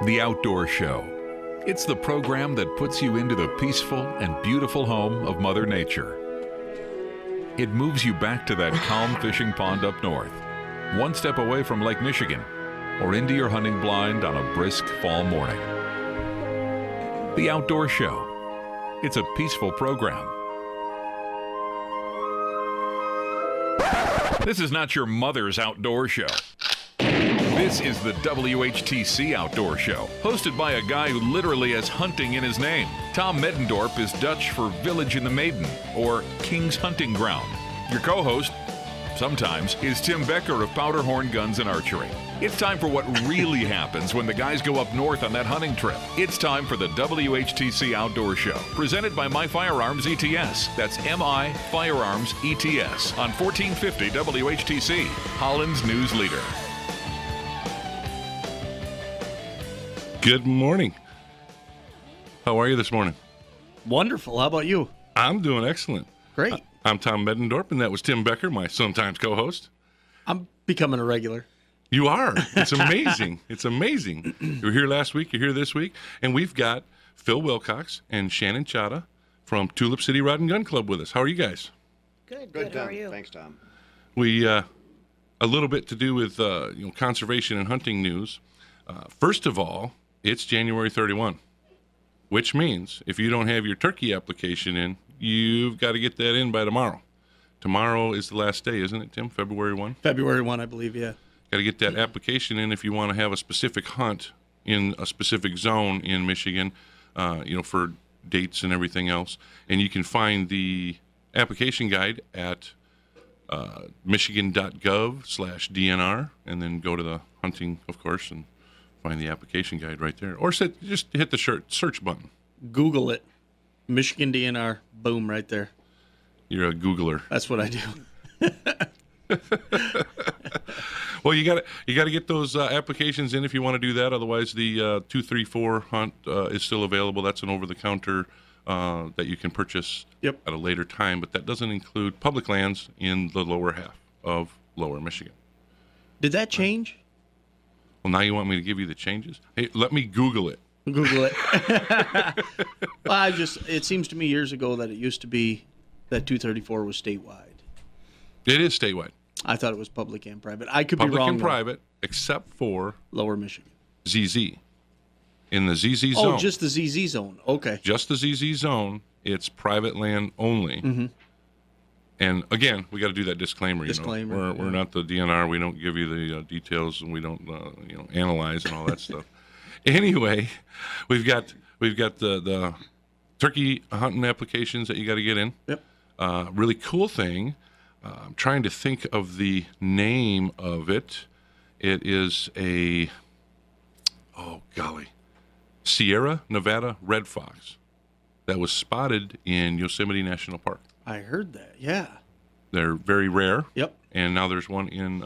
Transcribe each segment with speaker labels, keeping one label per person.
Speaker 1: The Outdoor Show. It's the program that puts you into the peaceful and beautiful home of Mother Nature. It moves you back to that calm fishing pond up north, one step away from Lake Michigan, or into your hunting blind on a brisk fall morning. The Outdoor Show. It's a peaceful program. This is not your mother's outdoor show. This is the WHTC Outdoor Show, hosted by a guy who literally has hunting in his name. Tom Meddendorp is Dutch for Village in the Maiden, or King's Hunting Ground. Your co-host, sometimes, is Tim Becker of Powderhorn Guns and Archery. It's time for what really happens when the guys go up north on that hunting trip. It's time for the WHTC Outdoor Show, presented by My Firearms ETS. That's MI Firearms ETS on 1450 WHTC, Holland's news leader.
Speaker 2: Good morning. How are you this morning?
Speaker 3: Wonderful. How about you?
Speaker 2: I'm doing excellent.
Speaker 3: Great.
Speaker 2: I'm Tom Meddendorp, and that was Tim Becker, my sometimes co-host.
Speaker 3: I'm becoming a regular.
Speaker 2: You are. It's amazing. It's amazing. You were here last week. You're here this week. And we've got Phil Wilcox and Shannon Chata from Tulip City Rod and Gun Club with us. How are you guys?
Speaker 4: Good. How are you? Thanks, Tom.
Speaker 2: We, a little bit to do with conservation and hunting news. First of all, it's January 31, which means if you don't have your turkey application in, you've got to get that in by tomorrow. Tomorrow is the last day, isn't it, Tim? February 1?
Speaker 3: February 1, I believe, yeah.
Speaker 2: Got to get that application in if you want to have a specific hunt in a specific zone in Michigan, for dates and everything else. And you can find the application guide at michigan.gov/DNR, and then go to the hunting, of course, and find the application guide right there. Or just hit the search button.
Speaker 3: Google it. Michigan DNR. Boom, right there.
Speaker 2: You're a Googler.
Speaker 3: That's what I do.
Speaker 2: Well, you got to get those applications in if you want to do that. Otherwise, the 234 hunt is still available. That's an over-the-counter that you can purchase at a later time. But that doesn't include public lands in the lower half of Lower Michigan.
Speaker 3: Did that change?
Speaker 2: Well, now you want me to give you the changes? Hey, let me Google it.
Speaker 3: Google it. Well, it seems to me years ago that it used to be that 234 was statewide.
Speaker 2: It is statewide.
Speaker 3: I thought it was public and private. I could
Speaker 2: Public
Speaker 3: be wrong.
Speaker 2: and private, except for
Speaker 3: Lower Michigan.
Speaker 2: ZZ. In the ZZ zone.
Speaker 3: Oh, just the ZZ zone. Okay.
Speaker 2: Just the ZZ zone. It's private land only.
Speaker 3: Mm-hmm.
Speaker 2: And again, we got to do that disclaimer.
Speaker 3: Disclaimer.
Speaker 2: We're not the DNR. We don't give you the details, and we don't analyze and all that stuff. Anyway, we've got the turkey hunting applications that you got to get in.
Speaker 3: Yep.
Speaker 2: Really cool thing. I'm trying to think of the name of it. It is Sierra Nevada red fox that was spotted in Yosemite National Park.
Speaker 3: I heard that, yeah. They're
Speaker 2: very rare.
Speaker 3: Yep.
Speaker 2: And now there's one in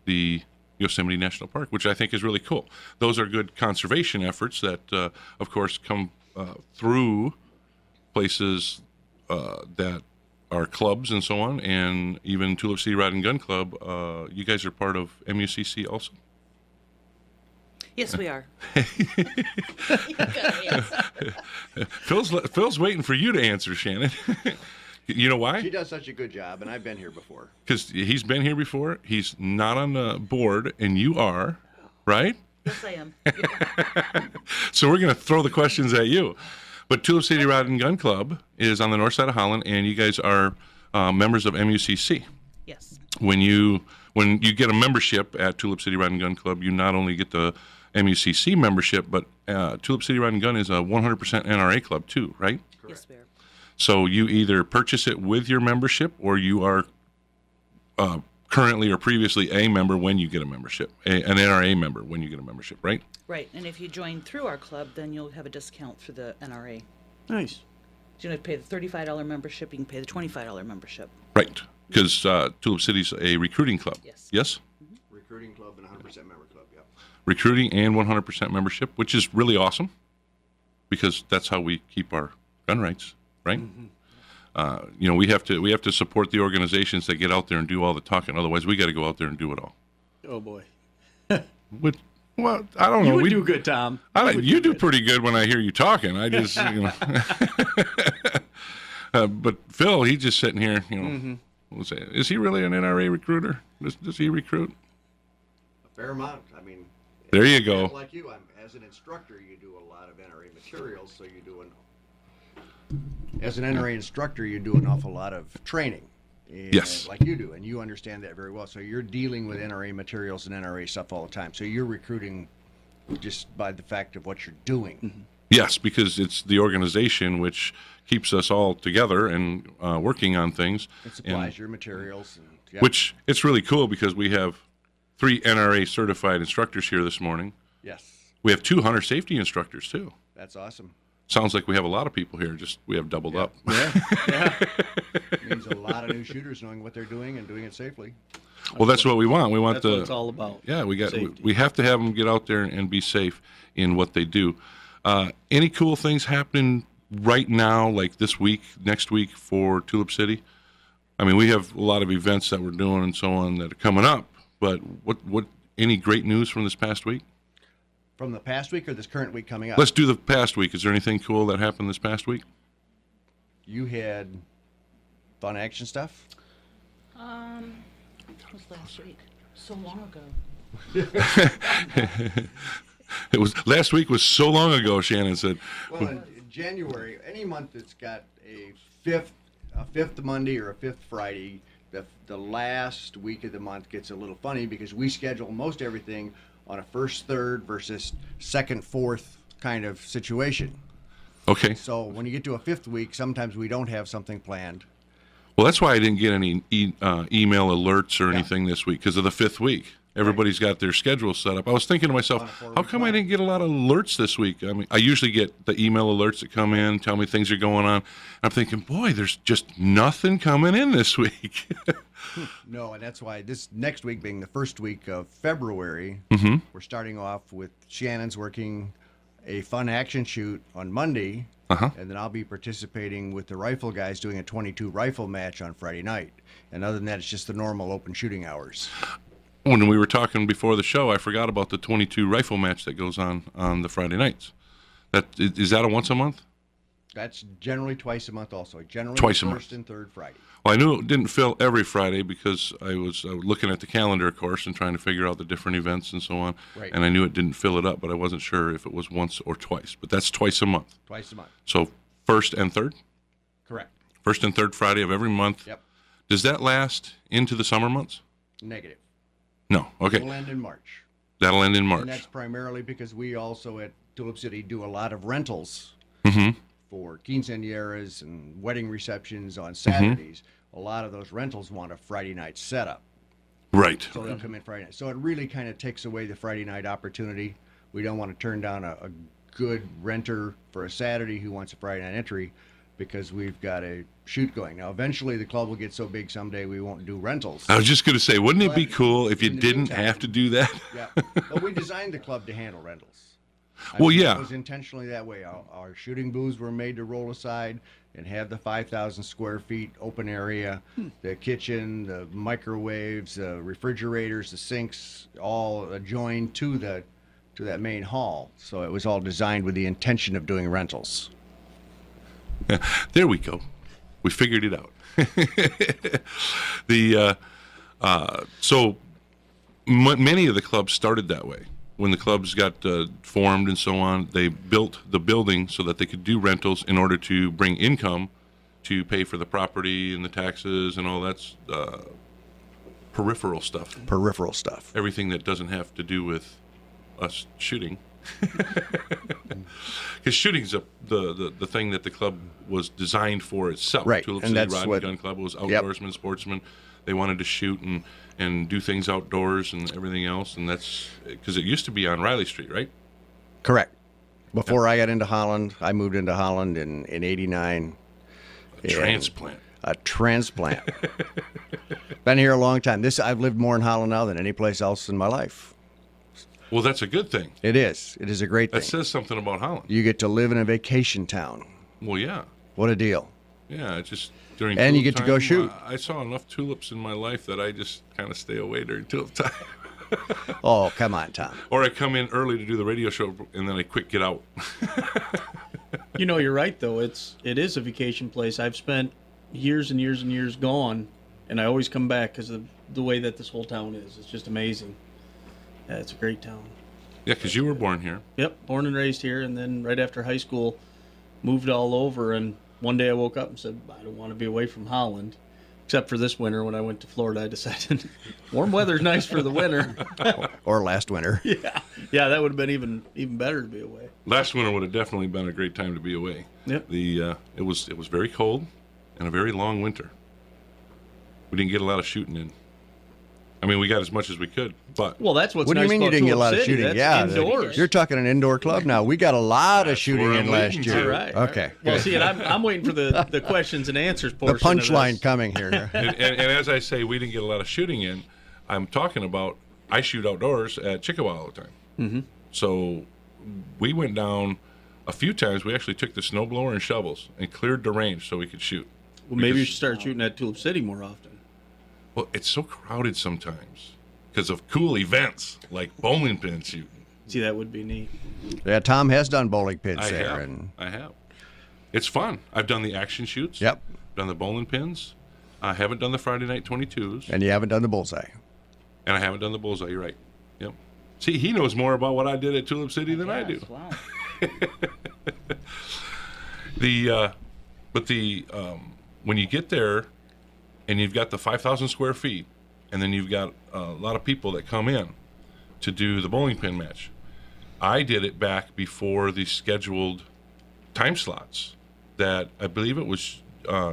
Speaker 2: the Yosemite National Park, which I think is really cool. Those are good conservation efforts that, of course, come through places that are clubs and so on, and even Tulip City Rod and Gun Club. You guys are part of MUCC also?
Speaker 4: Yes, we are.
Speaker 2: Phil's waiting for you to answer, Shannon. You know why?
Speaker 5: She does such a good job, and I've been here before.
Speaker 2: Because he's been here before. He's not on the board, and you are, right?
Speaker 4: Yes, I am.
Speaker 2: So we're going to throw the questions at you. But Tulip City Rod and Gun Club is on the north side of Holland, and you guys are members of MUCC.
Speaker 4: Yes.
Speaker 2: When you get a membership at Tulip City Rod and Gun Club, you not only get the MUCC membership, but Tulip City Rod and Gun is a 100% NRA club too, right?
Speaker 4: Correct. Yes, we are.
Speaker 2: So you either purchase it with your membership, or you are currently or previously a member when you get a membership, an NRA member when you get a membership, right?
Speaker 4: Right, and if you join through our club, then you'll have a discount for the NRA.
Speaker 3: Nice.
Speaker 4: So you don't have to pay the $35 membership, you can pay the $25 membership.
Speaker 2: Right, because Tulip City's a recruiting club.
Speaker 4: Yes.
Speaker 2: Yes?
Speaker 5: Mm-hmm. Recruiting club and 100% member club, yeah.
Speaker 2: Recruiting and 100% membership, which is really awesome, because that's how we keep our gun rights, right?
Speaker 3: Mm-hmm.
Speaker 2: We have to support the organizations that get out there and do all the talking. Otherwise, we got to go out there and do it all.
Speaker 3: Oh boy.
Speaker 2: Well, I don't
Speaker 3: You
Speaker 2: know.
Speaker 3: would do good, Tom.
Speaker 2: You do pretty good when I hear you talking. I just, but Phil, he's just sitting here, we'll say, is he really an NRA recruiter? Does he recruit?
Speaker 5: A fair amount. I mean,
Speaker 2: There you go.
Speaker 5: like you, as an instructor, you do a lot of NRA materials, so you do as an NRA instructor, you do an awful lot of training.
Speaker 2: Yes.
Speaker 5: Like you do, and you understand that very well. So you're dealing with NRA materials and NRA stuff all the time. So you're recruiting just by the fact of what you're doing.
Speaker 3: Mm-hmm.
Speaker 2: Yes, because it's the organization which keeps us all together and working on things.
Speaker 5: It supplies your materials. And, yeah.
Speaker 2: Which it's really cool because we have 3 NRA certified instructors here this morning.
Speaker 5: Yes,
Speaker 2: We have 2 hunter safety instructors too.
Speaker 5: that's awesome.
Speaker 2: Sounds like we have a lot of people here. Just we have doubled up.
Speaker 3: Yeah.
Speaker 5: It means a lot of new shooters knowing what they're doing and doing it safely.
Speaker 2: Well, that's what we want. We want
Speaker 3: That's what it's all about.
Speaker 2: Yeah, we
Speaker 3: Safety.
Speaker 2: have to have them get out there and be safe in what they do. Any cool things happening right now, like this week, next week for Tulip City? I mean, we have a lot of events that we're doing and so on that are coming up. But what any great news from this past week?
Speaker 5: From the past week or this current week coming up?
Speaker 2: Let's do the past week. Is there anything cool that happened this past week?
Speaker 5: You had fun action stuff?
Speaker 4: What was last week? So long ago.
Speaker 2: It was last week was so long ago. Shannon said.
Speaker 5: Well, in January, any month that's got a fifth Monday or a fifth Friday, the last week of the month gets a little funny because we schedule most everything on a first, third versus second, fourth kind of situation.
Speaker 2: Okay.
Speaker 5: So when you get to a fifth week, sometimes we don't have something planned.
Speaker 2: Well, that's why I didn't get any email alerts or anything this week because of the 5th week. Everybody's got their schedule set up. I was thinking to myself, how come I didn't get a lot of alerts this week? I mean, I usually get the email alerts that come in, tell me things are going on. I'm thinking, boy, there's just nothing coming in this week.
Speaker 5: No, and that's why this next week being the first week of February, we're starting off with Shannon's working a fun action shoot on Monday, and then I'll be participating with the rifle guys doing a 22 rifle match on Friday night. And other than that, it's just the normal open shooting hours.
Speaker 2: When we were talking before the show, I forgot about the 22 rifle match that goes on the Friday nights. Is that a once a month?
Speaker 5: That's generally twice a month also. Generally
Speaker 2: Twice a
Speaker 5: first
Speaker 2: month.
Speaker 5: and third Friday.
Speaker 2: Well, I knew it didn't fill every Friday because I was looking at the calendar, of course, and trying to figure out the different events and so on.
Speaker 5: Right.
Speaker 2: And I knew it didn't fill it up, but I wasn't sure if it was once or twice. But that's twice a month.
Speaker 5: Twice a month.
Speaker 2: So first and third?
Speaker 5: Correct.
Speaker 2: First and third Friday of every month.
Speaker 5: Yep.
Speaker 2: Does that last into the summer months?
Speaker 5: Negative.
Speaker 2: No. Okay.
Speaker 5: It'll end in March.
Speaker 2: That'll end in March.
Speaker 5: And that's primarily because we also at Tulip City do a lot of rentals for quinceañeras and wedding receptions on Saturdays. A lot of those rentals want a Friday night setup.
Speaker 2: Right.
Speaker 5: So they'll come in Friday night. So it really kind of takes away the Friday night opportunity. We don't want to turn down a good renter for a Saturday who wants a Friday night entry because we've got a shoot going. Now, eventually the club will get so big someday we won't do rentals.
Speaker 2: I was just going to say, wouldn't it be
Speaker 5: But
Speaker 2: cool if you
Speaker 5: in the
Speaker 2: didn't
Speaker 5: meantime-
Speaker 2: have to do that?
Speaker 5: Yeah. But we designed the club to handle rentals.
Speaker 2: Well,
Speaker 5: mean,
Speaker 2: yeah.
Speaker 5: It was intentionally that way. Our shooting booths were made to roll aside and have the 5,000 square feet open area, the kitchen, the microwaves, the refrigerators, the sinks, all adjoined to that main hall. So it was all designed with the intention of doing rentals.
Speaker 2: There we go. We figured it out. Many of the clubs started that way. When the clubs got formed and so on, they built the building so that they could do rentals in order to bring income to pay for the property and the taxes and all that's peripheral stuff.
Speaker 5: Peripheral stuff.
Speaker 2: Everything that doesn't have to do with us shooting. Because shooting's the thing that the club was designed for itself.
Speaker 5: Right,
Speaker 2: Tulip
Speaker 5: and
Speaker 2: City
Speaker 5: that's
Speaker 2: Rod and
Speaker 5: what-
Speaker 2: Gun Club was outdoorsmen, sportsmen. They wanted to shoot and do things outdoors and everything else, and that's because it used to be on Riley Street, right?
Speaker 5: Correct. Before I got into Holland, I moved into Holland in '89.
Speaker 2: Transplant.
Speaker 5: A transplant. Been here a long time. I've lived more in Holland now than any place else in my life.
Speaker 2: Well, that's a good thing.
Speaker 5: It is. It is a great
Speaker 2: That
Speaker 5: thing.
Speaker 2: says something about Holland.
Speaker 5: You get to live in a vacation town.
Speaker 2: Well, yeah.
Speaker 5: What a deal.
Speaker 2: Yeah, it's just during
Speaker 5: And you
Speaker 2: tulip
Speaker 5: get to go
Speaker 2: time,
Speaker 5: shoot.
Speaker 2: I saw enough tulips in my life that I just kind of stay away during tulip time.
Speaker 5: Oh, come on, Tom.
Speaker 2: Or I come in early to do the radio show, and then I quick get out.
Speaker 3: You're right though. It is a vacation place. I've spent years and years and years gone, and I always come back because of the way that this whole town is. It's just amazing. Yeah, it's a great town.
Speaker 2: Yeah, because you were born here.
Speaker 3: Yep, born and raised here, and then right after high school, moved all over. And one day I woke up and said, I don't want to be away from Holland, except for this winter when I went to Florida. I decided warm weather's nice for the winter.
Speaker 5: Or last winter.
Speaker 3: Yeah, that would have been even better to be away.
Speaker 2: Last winter would have definitely been a great time to be away.
Speaker 3: Yep.
Speaker 2: It was very cold and a very long winter. We didn't get a lot of shooting in. I mean, we got as much as we could, but
Speaker 3: Well, that's what's
Speaker 5: What do
Speaker 3: nice
Speaker 5: you mean you
Speaker 3: about
Speaker 5: didn't get a
Speaker 3: Tulip
Speaker 5: lot of
Speaker 3: City.
Speaker 5: shooting?
Speaker 3: That's
Speaker 5: Yeah,
Speaker 3: indoors.
Speaker 5: you're talking an indoor club now. We got a lot of shooting
Speaker 2: where
Speaker 5: in
Speaker 2: I'm
Speaker 5: last
Speaker 2: leading
Speaker 5: year.
Speaker 2: to.
Speaker 3: All right.
Speaker 5: Okay.
Speaker 3: Well,
Speaker 5: good.
Speaker 3: see, and I'm waiting for the questions and answers
Speaker 5: The
Speaker 3: portion. of
Speaker 5: punchline
Speaker 3: this.
Speaker 5: coming here.
Speaker 2: and as I say, we didn't get a lot of shooting in. I'm talking about I shoot outdoors at Chickasaw all the time. Mm-hmm. So we went down a few times. We actually took the snowblower and shovels and cleared the range so we could shoot.
Speaker 3: Well, maybe you
Speaker 2: Because-
Speaker 3: should start shooting at Tulip City more often.
Speaker 2: Well, it's so crowded sometimes because of cool events like bowling pin shooting.
Speaker 3: See, that would be neat.
Speaker 5: Yeah, Tom has done bowling pins
Speaker 2: I
Speaker 5: there.
Speaker 2: have.
Speaker 5: And
Speaker 2: I have. It's fun. I've done the action shoots.
Speaker 5: Yep.
Speaker 2: Done the bowling pins. I haven't done the Friday night 22s.
Speaker 5: And you haven't done the bullseye.
Speaker 2: And I haven't done the bullseye. You're right. Yep. See, he knows more about what I did at Tulip City than I do.
Speaker 4: Yes, wow.
Speaker 2: When you get there and you've got the 5,000 square feet and then you've got a lot of people that come in to do the bowling pin match, I did it back before the scheduled time slots that I believe it was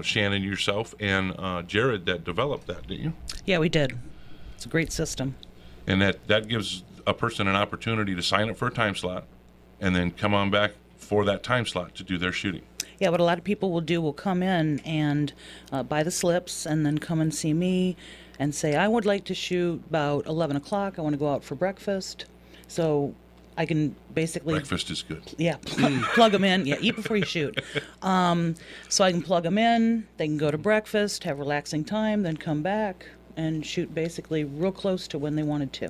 Speaker 2: Shannon, yourself, and Jared that developed that, didn't you?
Speaker 4: Yeah, we did. It's a great system.
Speaker 2: And that gives a person an opportunity to sign up for a time slot and then come on back for that time slot to do their shooting.
Speaker 4: Yeah, what a lot of people will come in and buy the slips and then come and see me and say, I would like to shoot about 11 o'clock. I want to go out for breakfast. So I can basically...
Speaker 2: Breakfast is good.
Speaker 4: Yeah, plug them in. Yeah, eat before you shoot. So I can plug them in. They can go to breakfast, have relaxing time, then come back and shoot basically real close to when they wanted to.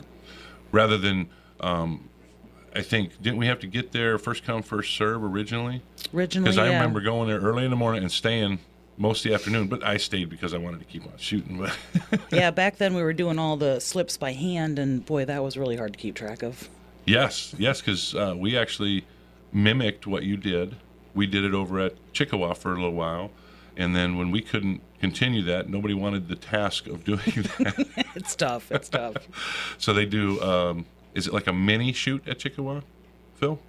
Speaker 2: Rather than, I think, didn't we have to get there first come, first serve originally?
Speaker 4: Originally,
Speaker 2: Because I
Speaker 4: yeah.
Speaker 2: remember going there early in the morning and staying most of the afternoon, but I stayed because I wanted to keep on shooting. But
Speaker 4: Yeah, back then we were doing all the slips by hand, and boy, that was really hard to keep track of.
Speaker 2: yes, because we actually mimicked what you did. We did it over at Chickasaw for a little while, and then when we couldn't continue that, nobody wanted the task of doing that.
Speaker 4: It's tough. It's tough.
Speaker 2: So they do, is it like a mini shoot at Chickasaw, Phil?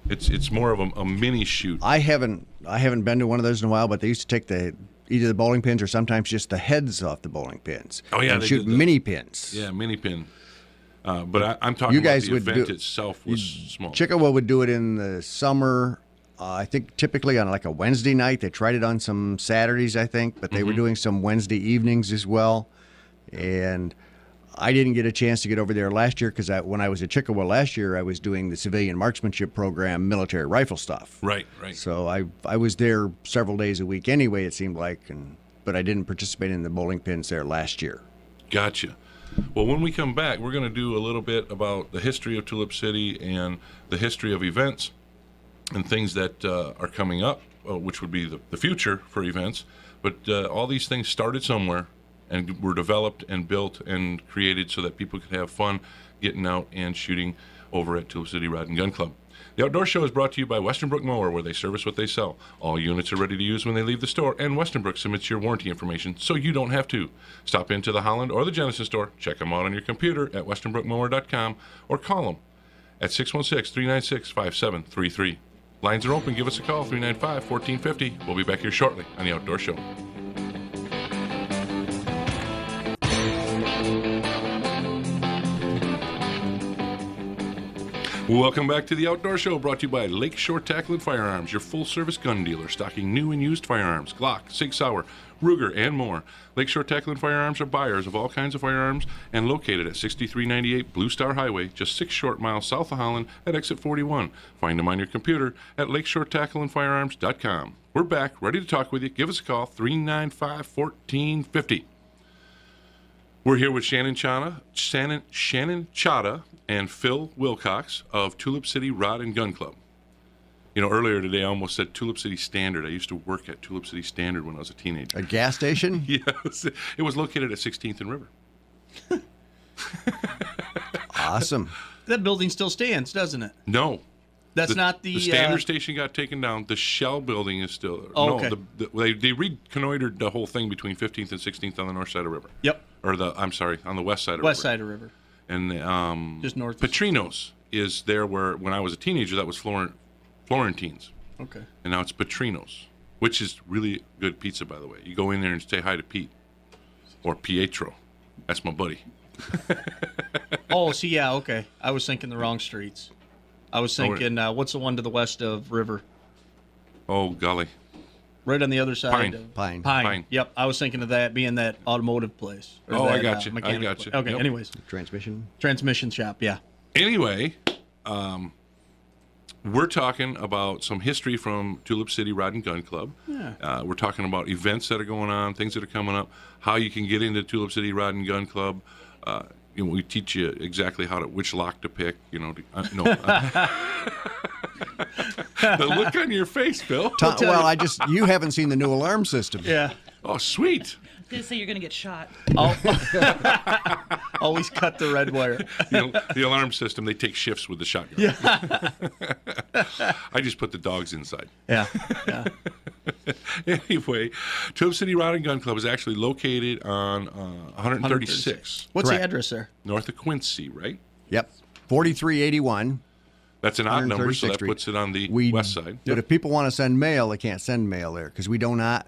Speaker 2: It's more of a mini shoot.
Speaker 5: I haven't been to one of those in a while, but they used to take either the bowling pins or sometimes just the heads off the bowling pins.
Speaker 2: Oh, yeah,
Speaker 5: and
Speaker 2: they
Speaker 5: shoot
Speaker 2: did that.
Speaker 5: mini pins.
Speaker 2: Yeah, mini pin. But I'm talking
Speaker 5: You
Speaker 2: about
Speaker 5: guys
Speaker 2: the
Speaker 5: would
Speaker 2: event
Speaker 5: do-
Speaker 2: itself was small.
Speaker 5: Chickasaw would do it in the summer. I think typically on like a Wednesday night. They tried it on some Saturdays, I think, but they were doing some Wednesday evenings as well. And I didn't get a chance to get over there last year because when I was at Chickasaw last year, I was doing the civilian marksmanship program, military rifle stuff.
Speaker 2: Right.
Speaker 5: So I was there several days a week anyway, it seemed like, but I didn't participate in the bowling pins there last year.
Speaker 2: Gotcha. Well, when we come back, we're going to do a little bit about the history of Tulip City and the history of events and things that are coming up, which would be the future for events. But all these things started somewhere and were developed and built and created so that people could have fun getting out and shooting over at Tulip City Rod and Gun Club. The Outdoor Show is brought to you by Westernbrook Mower, where they service what they sell. All units are ready to use when they leave the store, and Westernbrook submits your warranty information so you don't have to. Stop into the Holland or the Genesis store, check them out on your computer at westernbrookmower.com, or call them at 616-396-5733. Lines are open. Give us a call, 395-1450. We'll be back here shortly on The Outdoor Show. Welcome back to The Outdoor Show, brought to you by Lakeshore Tackle and Firearms, your full-service gun dealer, stocking new and used firearms, Glock, Sig Sauer, Ruger, and more. Lakeshore Tackle and Firearms are buyers of all kinds of firearms and located at 6398 Blue Star Highway, just 6 short miles south of Holland at exit 41. Find them on your computer at lakeshoretackleandfirearms.com. We're back, ready to talk with you. Give us a call, 395-1450. We're here with Shannon Chata and Phil Wilcox of Tulip City Rod and Gun Club. You know, earlier today I almost said Tulip City Standard. I used to work at Tulip City Standard when I was a teenager.
Speaker 5: A gas station?
Speaker 2: Yes. It was located at 16th and River.
Speaker 5: Awesome.
Speaker 3: That building still stands, doesn't it?
Speaker 2: No.
Speaker 3: That's not the...
Speaker 2: The Standard Station got taken down. The Shell building is still there.
Speaker 3: Oh, okay.
Speaker 2: No, they reconnoitered the whole thing between 15th and 16th on the north side of the river.
Speaker 3: Yep.
Speaker 2: Or on the west side of the river.
Speaker 3: West side of river.
Speaker 2: And
Speaker 3: just north.
Speaker 2: Petrino's is there where, when I was a teenager, that was Florentines.
Speaker 3: Okay.
Speaker 2: And now it's Petrino's, which is really good pizza, by the way. You go in there and say hi to Pete. Or Pietro. That's my buddy.
Speaker 3: Oh, see, yeah, okay. I was thinking the wrong streets. I was thinking, what's the one to the west of River?
Speaker 2: Oh, golly.
Speaker 3: Right on the other side.
Speaker 5: Pine.
Speaker 3: Yep, I was thinking of that being that automotive place.
Speaker 2: Oh,
Speaker 3: that,
Speaker 2: I got you.
Speaker 3: mechanical
Speaker 2: I got you.
Speaker 3: place. Okay,
Speaker 2: Yep.
Speaker 3: anyways. Transmission shop, yeah.
Speaker 2: Anyway, we're talking about some history from Tulip City Rod and Gun Club.
Speaker 3: Yeah.
Speaker 2: We're talking about events that are going on, things that are coming up, how you can get into Tulip City Rod and Gun Club. We teach you exactly which lock to pick. No. The look on your face, Bill.
Speaker 5: You haven't seen the new alarm system.
Speaker 3: Yeah.
Speaker 2: Oh, sweet.
Speaker 4: I was going to say you're going to get shot.
Speaker 3: Always cut the red wire.
Speaker 2: The alarm system, they take shifts with the shotgun.
Speaker 3: Yeah.
Speaker 2: I just put the dogs inside.
Speaker 3: Yeah.
Speaker 2: Anyway, Tulip City Rod and Gun Club is actually located on 136.
Speaker 3: What's
Speaker 5: Correct.
Speaker 3: the address there?
Speaker 2: North of Quincy, right?
Speaker 5: Yep. 4381.
Speaker 2: That's an odd number, so that
Speaker 5: 136th Street.
Speaker 2: puts it on the west side.
Speaker 5: But if people want to send mail, they can't send mail there because we do not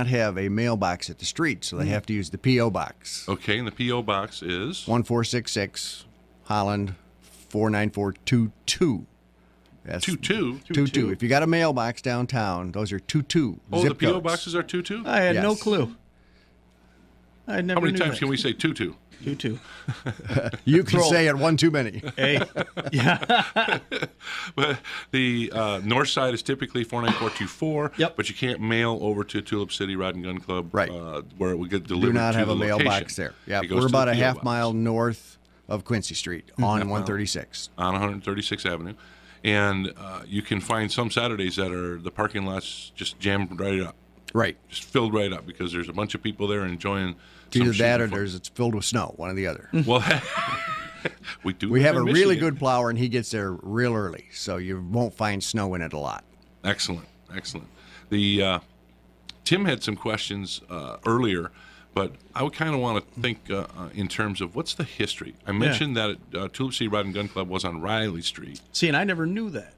Speaker 5: have a mailbox at the street, so they have to use the P.O. box.
Speaker 2: Okay, and the P.O. box is?
Speaker 5: 1466 Holland 49422. That's
Speaker 2: 22?
Speaker 5: If you got a mailbox downtown, those are 22
Speaker 2: Oh,
Speaker 5: zip
Speaker 2: the P.O.
Speaker 5: codes.
Speaker 2: boxes are 22?
Speaker 3: I had no
Speaker 5: Yes.
Speaker 3: clue. I never
Speaker 2: How many
Speaker 3: knew
Speaker 2: times
Speaker 3: that.
Speaker 2: can we say 22?
Speaker 3: 22.
Speaker 5: You can say it one too many.
Speaker 3: Hey. Yeah.
Speaker 2: But the north side is typically 49424.
Speaker 3: Yep.
Speaker 2: But you can't mail over to Tulip City Rod and Gun Club,
Speaker 5: Right.
Speaker 2: where it would get delivered.
Speaker 5: Do not
Speaker 2: to
Speaker 5: have
Speaker 2: the
Speaker 5: a mailbox
Speaker 2: location.
Speaker 5: there. Yeah,
Speaker 2: It goes
Speaker 5: we're
Speaker 2: to the
Speaker 5: about a
Speaker 2: P.O.
Speaker 5: half
Speaker 2: box
Speaker 5: mile north of Quincy Street on 136.
Speaker 2: on 136th Avenue, and you can find some Saturdays that are the parking lots just jammed right up,
Speaker 5: Right.
Speaker 2: just filled right up because there's a bunch of people there enjoying.
Speaker 5: It's either
Speaker 2: some
Speaker 5: that or
Speaker 2: shooting
Speaker 5: it's filled with snow, one or the other.
Speaker 2: fun. Well, we
Speaker 5: We have a
Speaker 2: live in
Speaker 5: really
Speaker 2: Michigan.
Speaker 5: good plower, and he gets there real early, so you won't find snow in it a lot.
Speaker 2: Excellent. The Tim had some questions earlier, but I would kind of want to think in terms of what's the history. I mentioned that Tulip City Rod and Gun Club was on Riley Street.
Speaker 3: See, and I never knew that.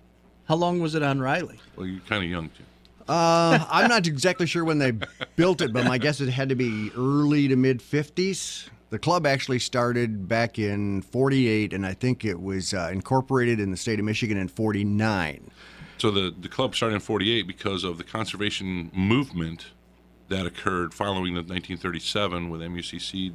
Speaker 3: How long was it on Riley?
Speaker 2: Well, you're kind of young too.
Speaker 5: I'm not exactly sure when they built it, but my guess it had to be early to mid 50s. The club actually started back in 48, and I think it was incorporated in the state of Michigan in 49.
Speaker 2: So the club started in 48 because of the conservation movement that occurred following the 1937 with MUCC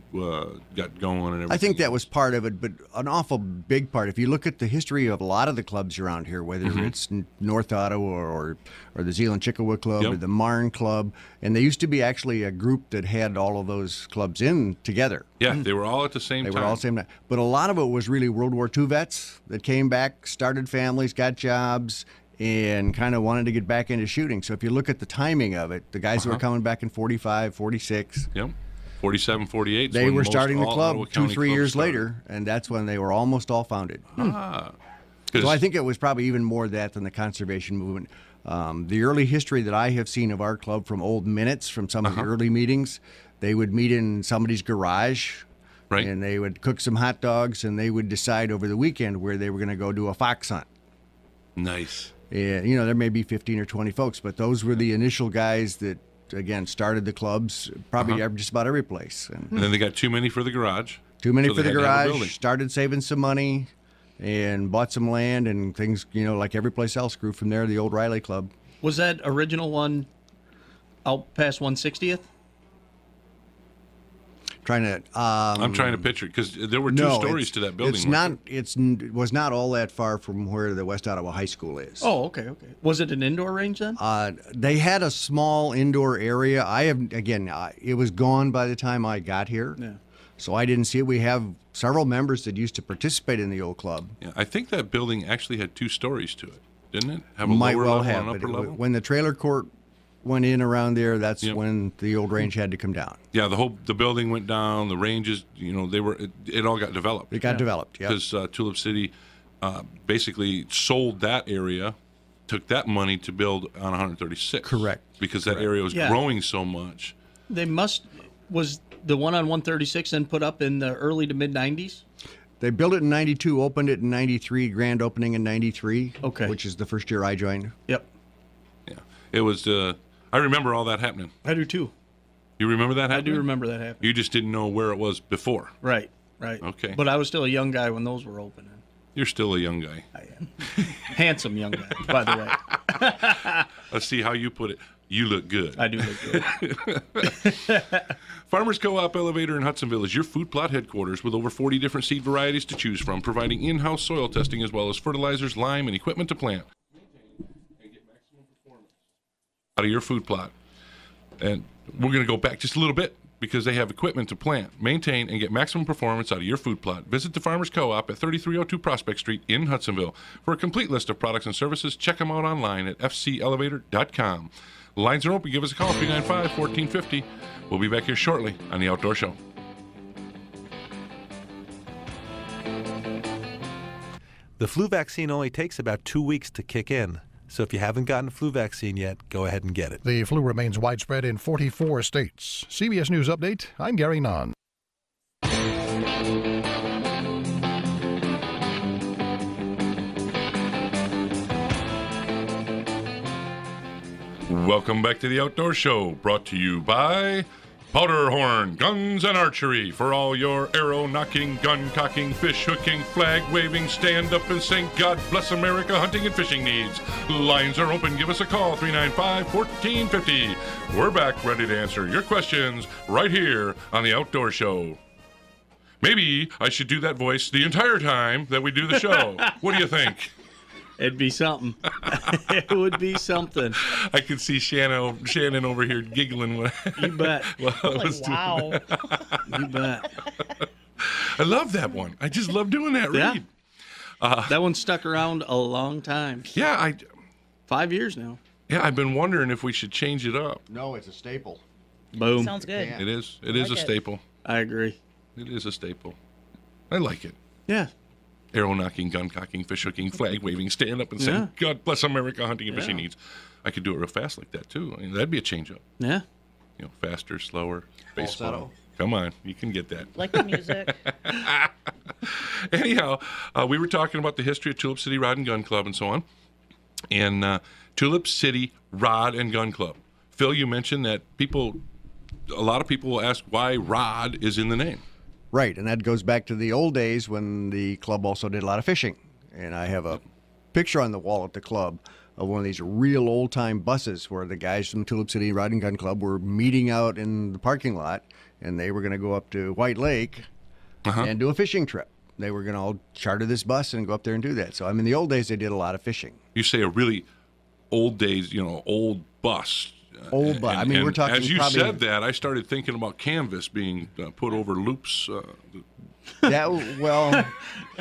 Speaker 2: got going and everything.
Speaker 5: I think that was part of it, but an awful big part. If you look at the history of a lot of the clubs around here, whether it's North Ottawa or the Zeeland Chickawa Club or the Marne Club, and they used to be actually a group that had all of those clubs in together.
Speaker 2: Yeah, they were all at the same time.
Speaker 5: They were all the same time. But a lot of it was really World War II vets that came back, started families, got jobs, and kind of wanted to get back into shooting. So if you look at the timing of it, the guys who were coming back in 45, 46,
Speaker 2: 47, 48.
Speaker 5: they were starting the club 2-3 years later, and that's when they were almost all founded. So I think it was probably even more that than the conservation movement. The early history that I have seen of our club from old minutes from some of the early meetings, they would meet in somebody's garage,
Speaker 2: Right.
Speaker 5: and they would cook some hot dogs, and they would decide over the weekend where they were going to go do a fox hunt.
Speaker 2: Nice.
Speaker 5: And, there may be 15 or 20 folks, but those were the initial guys that, again, started the clubs probably just about every place. And
Speaker 2: And then they got too many for the garage.
Speaker 5: too many
Speaker 2: so
Speaker 5: for
Speaker 2: they
Speaker 5: the
Speaker 2: had to have a building.
Speaker 5: garage, started saving some money, and bought some land, and things, like every place else, grew from there, the old Riley Club.
Speaker 3: Was that original one out past 160th?
Speaker 2: I'm trying to picture it because there were two stories to that building.
Speaker 5: It's
Speaker 2: weren't
Speaker 5: not. It was not all that far from where the West Ottawa High School is.
Speaker 3: Oh, okay. Was it an indoor range then?
Speaker 5: They had a small indoor area. It was gone by the time I got here.
Speaker 3: Yeah.
Speaker 5: So I didn't see it. We have several members that used to participate in the old club.
Speaker 2: Yeah, I think that building actually had 2 stories to it, didn't it? Have a
Speaker 5: Might
Speaker 2: lower
Speaker 5: well
Speaker 2: level
Speaker 5: have,
Speaker 2: and
Speaker 5: but
Speaker 2: upper level?
Speaker 5: when the trailer court went in around there, that's
Speaker 2: Yep.
Speaker 5: when the old range had to come down.
Speaker 2: Yeah, the building went down. The ranges, it all got developed.
Speaker 5: It got developed, yeah.
Speaker 2: Because Tulip City basically sold that area, took that money to build on 136.
Speaker 5: Correct.
Speaker 2: Because that area was
Speaker 3: Yeah.
Speaker 2: growing so much.
Speaker 3: Was the one on 136 then put up in the early to mid 90s?
Speaker 5: They built it in 92, opened it in 93, grand opening in 93,
Speaker 3: Okay.
Speaker 5: which is the first year I joined.
Speaker 3: Yep.
Speaker 2: Yeah, it was. I remember all that happening.
Speaker 3: I do too.
Speaker 2: You remember that
Speaker 3: I
Speaker 2: happening?
Speaker 3: do remember that happening.
Speaker 2: You just didn't know where it was before.
Speaker 3: Right.
Speaker 2: Okay.
Speaker 3: But I was still a young guy when those were opening.
Speaker 2: You're still a young guy.
Speaker 3: I am. Handsome young guy, by the way.
Speaker 2: Let's see how you put it. You look good.
Speaker 3: I do look good.
Speaker 2: Farmers Co-op Elevator in Hudsonville is your food plot headquarters with over 40 different seed varieties to choose from, providing in-house soil testing as well as fertilizers, lime, and equipment to plant. And get maximum performance out of your food plot. And we're going to go back just a little bit because they have equipment to plant, maintain, and get maximum performance out of your food plot. Visit the Farmers Co-op at 3302 Prospect Street in Hudsonville. For a complete list of products and services, check them out online at fcelevator.com. The lines are open. Give us a call, 395-1450. We'll be back here shortly on The Outdoor Show.
Speaker 6: The flu vaccine only takes about 2 weeks to kick in. So if you haven't gotten a flu vaccine yet, go ahead and get it.
Speaker 7: The flu remains widespread in 44 states. CBS News Update, I'm Gary Nunn.
Speaker 2: Welcome back to The Outdoor Show, brought to you by Powderhorn Guns and Archery. For all your arrow-knocking, gun-cocking, fish-hooking, flag-waving, stand-up and sing God Bless America hunting and fishing needs. Lines are open. Give us a call, 395-1450. We're back ready to answer your questions right here on The Outdoor Show. Maybe I should do that voice the entire time that we do the show. What do you think?
Speaker 3: It'd be something. It would be something.
Speaker 2: I could see Shannon over here giggling.
Speaker 3: You bet.
Speaker 4: Wow.
Speaker 3: You bet.
Speaker 2: I love that one. I just love doing that
Speaker 3: Yeah.
Speaker 2: read.
Speaker 3: That one stuck around a long time.
Speaker 2: Yeah,
Speaker 3: 5 years now.
Speaker 2: I've been wondering if we should change it up.
Speaker 5: No, it's a staple.
Speaker 3: Boom.
Speaker 4: Sounds good.
Speaker 5: Yeah.
Speaker 2: It is. It
Speaker 4: I
Speaker 2: is
Speaker 4: like
Speaker 2: a
Speaker 4: it.
Speaker 2: staple.
Speaker 3: I agree.
Speaker 2: It is a staple. I like it.
Speaker 3: Yeah.
Speaker 2: Arrow knocking, gun cocking, fish hooking, flag waving, stand up and say,
Speaker 3: Yeah.
Speaker 2: God bless America, hunting and fishing
Speaker 3: Yeah.
Speaker 2: needs. I could do it real fast like that too. I mean, that'd be a change up.
Speaker 3: Yeah.
Speaker 2: Faster, slower, baseball.
Speaker 5: Falsetto.
Speaker 2: Come on, you can get that.
Speaker 4: Like the music.
Speaker 2: Anyhow, we were talking about the history of Tulip City Rod and Gun Club and so on. And Tulip City Rod and Gun Club. Phil, you mentioned that a lot of people will ask why Rod is in the name.
Speaker 5: Right, and that goes back to the old days when the club also did a lot of fishing. And I have a picture on the wall at the club of one of these real old-time buses where the guys from Tulip City Rod and Gun Club were meeting out in the parking lot, and they were going to go up to White Lake and do a fishing trip. They were going to all charter this bus and go up there and do that. So, I mean, the old days, they did a lot of fishing.
Speaker 2: You say a really old days, old bus.
Speaker 5: Old bus. I mean, we're talking
Speaker 2: as you
Speaker 5: probably...
Speaker 2: said that, I started thinking about canvas being put over loops.
Speaker 5: That, well,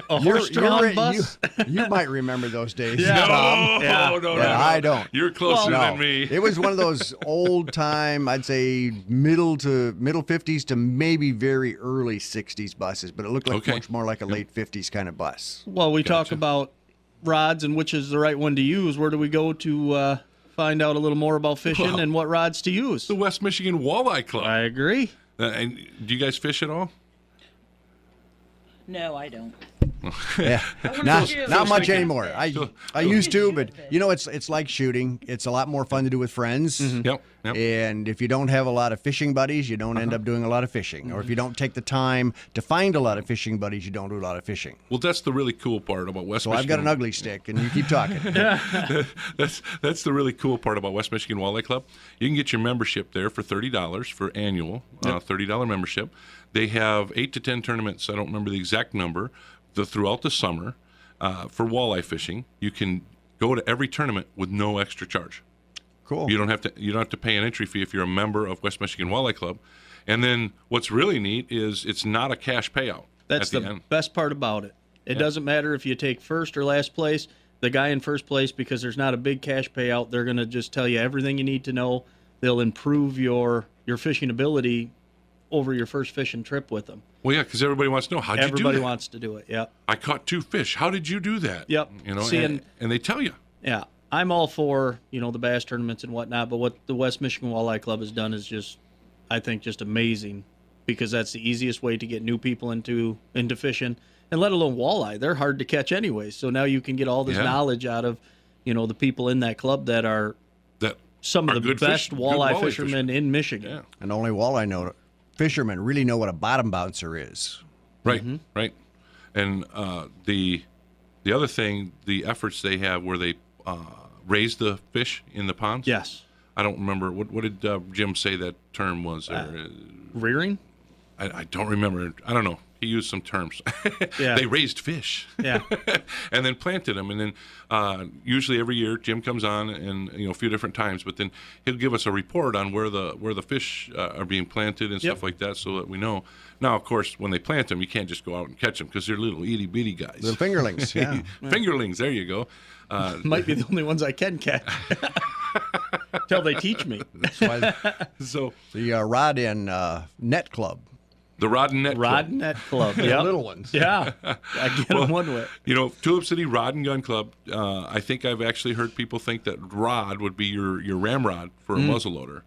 Speaker 3: A horse-drawn bus?
Speaker 5: you might remember those days.
Speaker 3: Yeah.
Speaker 5: Tom.
Speaker 2: No,
Speaker 5: Yeah, I don't.
Speaker 2: You're closer
Speaker 5: No,
Speaker 2: than me.
Speaker 5: it was one of those old time, I'd say middle 50s to maybe very early 60s buses, but it looked like
Speaker 2: Okay.
Speaker 5: much more like a late 50s kind of bus.
Speaker 3: Well, we talk about rods and which is the right one to use. Where do we go to find out a little more about fishing
Speaker 2: Well,
Speaker 3: and what rods to use?
Speaker 2: The West Michigan Walleye Club.
Speaker 3: I agree.
Speaker 2: And do you guys fish at all?
Speaker 4: No, I don't.
Speaker 5: Yeah,
Speaker 4: you.
Speaker 5: not much anymore. I used to, but it's like shooting. It's a lot more fun to do with friends.
Speaker 2: Yep.
Speaker 5: And if you don't have a lot of fishing buddies, you don't end up doing a lot of fishing. Or if you don't take the time to find a lot of fishing buddies, you don't do a lot of fishing.
Speaker 2: Well, that's the really cool part about West
Speaker 5: So
Speaker 2: Michigan.
Speaker 5: I've got an ugly stick, and you keep talking.
Speaker 2: That's the really cool part about West Michigan Walleye Club. You can get your membership there for $30 for annual, $30 membership. They have 8 to 10 tournaments. I don't remember the exact number. Throughout the summer for walleye fishing. You can go to every tournament with no extra charge.
Speaker 5: Cool.
Speaker 2: You don't have to pay an entry fee if you're a member of West Michigan Walleye Club. And then what's really neat is it's not a cash payout.
Speaker 3: That's
Speaker 2: at
Speaker 3: the
Speaker 2: end.
Speaker 3: best part about it. It doesn't matter if you take first or last place. The guy in first place, because there's not a big cash payout, they're going to just tell you everything you need to know. They'll improve your fishing ability over your first fishing trip with them.
Speaker 2: Well, yeah, because everybody wants to know, how'd you do that?
Speaker 3: Everybody wants to do it, yep.
Speaker 2: I caught 2 fish. How did you do that?
Speaker 3: Yep.
Speaker 2: You know,
Speaker 3: See,
Speaker 2: and they tell you.
Speaker 3: Yeah, I'm all for, the bass tournaments and whatnot, but what the West Michigan Walleye Club has done is just, I think, just amazing, because that's the easiest way to get new people into fishing, and let alone walleye. They're hard to catch anyway, so now you can get all this knowledge out of, the people in that club that are some of the best walleye fishermen in Michigan.
Speaker 2: Yeah.
Speaker 5: And only walleye fishermen really know what a bottom bouncer is.
Speaker 2: Right, right. And the other thing, the efforts they have where they raise the fish in the ponds.
Speaker 3: Yes.
Speaker 2: I don't remember. What did Jim say that term was?
Speaker 3: Rearing?
Speaker 2: I don't remember. I don't know. He used some terms.
Speaker 3: Yeah.
Speaker 2: They raised fish.
Speaker 3: Yeah.
Speaker 2: And then planted them. And then usually every year Jim comes on and a few different times, but then he'll give us a report on where the fish are being planted and stuff like that, so that we know. Now, of course, when they plant them, you can't just go out and catch them because they're little itty bitty guys.
Speaker 5: Little fingerlings, yeah.
Speaker 2: Fingerlings. There you go.
Speaker 3: Might be the only ones I can catch. Till they teach me.
Speaker 5: That's why
Speaker 2: So
Speaker 5: the Rod and Net Club.
Speaker 2: the Rod and Net
Speaker 3: Rod
Speaker 2: Club.
Speaker 3: and Net Club.
Speaker 5: The
Speaker 3: Yep.
Speaker 5: little ones.
Speaker 3: Yeah. I get them one way.
Speaker 2: Tulip City Rod and Gun Club, I think I've actually heard people think that rod would be your ramrod for a muzzleloader.